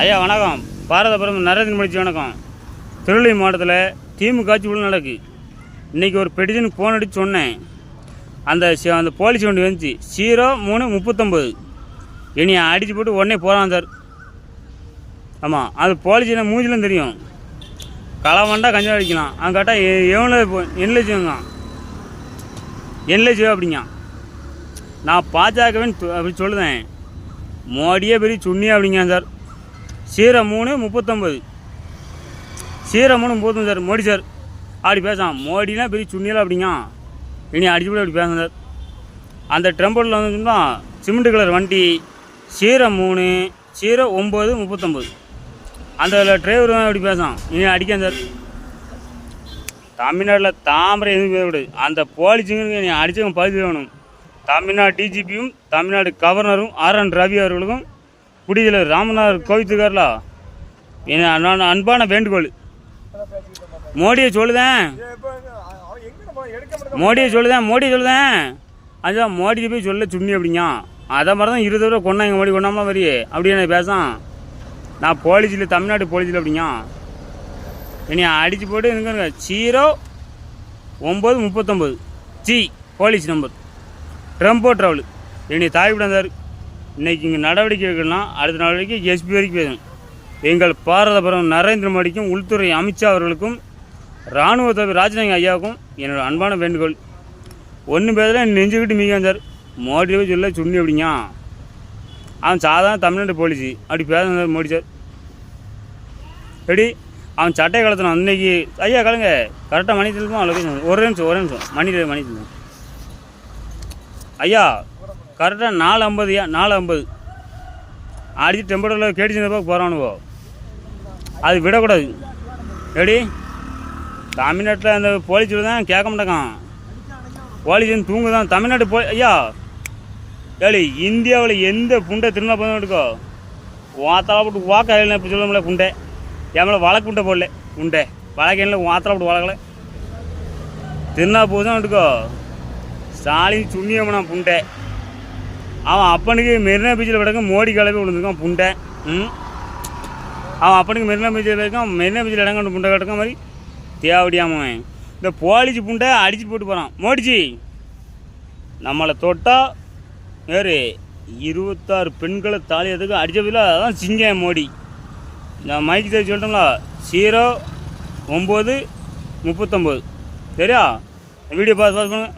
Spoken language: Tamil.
ஐயா வணக்கம். பாரத பிரதமர் நரேந்திர மோடிஜி வணக்கம். திருநெல்வேலி மாவட்டத்தில் திமுக ஆட்சி உள்ள நடக்கு. இன்றைக்கி ஒரு பெட்டிஷனுக்கு ஃபோன் அடித்து சொன்னேன். அந்த போலீஸ் வண்டி வந்துச்சு 0339. இனி அடித்து போட்டு உடனே போகிறான் சார். ஆமாம், அது போலீஸ் என்ன மூஞ்சிலும் தெரியும். களை வண்டா கஞ்சா அடிக்கலாம். அங்கே கேட்டால் எவ்வளோ என்எல்ஏ என்எல்ஏ அப்படிங்க. நான் பாஜகவேன் அப்படி சொல்லுதேன். மோடியே பெரிய சுண்ணியா அப்படிங்க சார். 0339 0339 சார். மோடி சார் அப்படி பேசான். மோடினா பெரிய சுண்ணியெல்லாம் அப்படிங்க. இனி அடிச்சு கூட அப்படி பேசுங்க சார். அந்த ட்ரெம்பலில் வந்துச்சுன்னா சிமெண்ட் கலர் வண்டி 030939. அந்த டிரைவர் தான் அப்படி பேசான். இனி அடிக்கான் சார். தமிழ்நாட்டில் தாமரை எதுவும் பேசக்கூடாது. அந்த போலீஸுங்க நீ அடித்தவங்க பதிவு வேணும். தமிழ்நாடு டிஜிபியும் தமிழ்நாடு கவர்னரும் RN ரவி அவர்களுக்கும் குடியில் ராமநாதர் கோவித்துக்கார்ல நான் அன்பான வேண்டுகோள். மோடியை சொல்லுதேன். அதுதான் மோடியை போய் சொல்ல சுண்ணி அப்படிங்க. அதை மாதிரி தான் 20 ரூபா கொண்டாங்க. மோடி கொண்டாமல் வரி அப்படி என்ன பேசான். நான் போலீஸில் தமிழ்நாடு போலீஸில் அப்படிங்க. இனி அடித்து போட்டு எனக்கு 0939 ஜி போலீஸ் நம்பர் ட்ரம்போ ட்ராவல். இனி தாய்விடம் சார். இன்றைக்கி இங்கே நடவடிக்கை எடுக்கலாம். அடுத்த நடவடிக்கை எஸ்பி வரைக்கும் பேசணும். எங்கள் பாரத பிரதமர் நரேந்திர மோடிக்கும் உள்துறை அமித்ஷா அவர்களுக்கும் இராணுவ தலைவர் ராஜ்நாத் ஐயாவுக்கும் என்னோடய அன்பான வேண்டுகோள். ஒன்றும் பேசல நெஞ்சுக்கிட்டு மீகான் சார். மோடியை சொல்ல சுண்ணி அப்படிங்க. அவன் சாதாரண தமிழ்நாடு போலீஸு அப்படி பேசுங்க சார். மோடி சார் எப்படி அவன் சட்டையை கலத்தணும். அன்றைக்கி ஐயா கலங்க கரெக்டாக மணி தெரியுமா லொக்கேஷன். ஒரு நிமிஷம் மணி தெரியும் ஐயா. கரெக்டாக 4:50 4:50 அடித்து டெம்பரரில் கேட்டுச்சு போகிறானுவோ. அது விடக்கூடாது. எப்படி தமிழ்நாட்டில் அந்த போலீஸ் தான் கேட்க மாட்டேக்கான். போலீஸ் தூங்குதான் தமிழ்நாட்டு ஐயா. ஏழி இந்தியாவில் எந்த புண்டை திருநா போதும் எடுக்கோ வாத்தலா போட்டு வாக்க இப்போ சொல்ல முடியல. புண்டை என் வழக்கு புண்டை போடல. புண்டை வழக்கில் வாத்தலா போட்டு வளர்க்கல. திருநா போதும் எடுக்கோ. ஸ்டாலின் சுண்ணியம்னா புண்டை. அவன் அப்பனுக்கு மெரினா பீச்சில் கிடக்க மோடி கலவை விழுந்துருக்கான் புண்டை. அவன் அப்பனுக்கு மெரினா பீச்சில் இருக்கான். மெரினா பீச்சில் இடங்க புண்டை கிடக்க மாதிரி தேவடியாமன். இந்த போலீஸ் புண்டை அடிச்சு போட்டு போகிறான். மோடிஜி நம்மளை தொட்டால் வேறு 26 பெண்களை தாலியத்துக்கு அடித்ததில் அதான் சிங்கம் மோடி. நான் மைக்கு தேடி சொல்லிட்டோம்ல 0939 சரியா. வீடியோ பாஸ் பண்ணுங்க.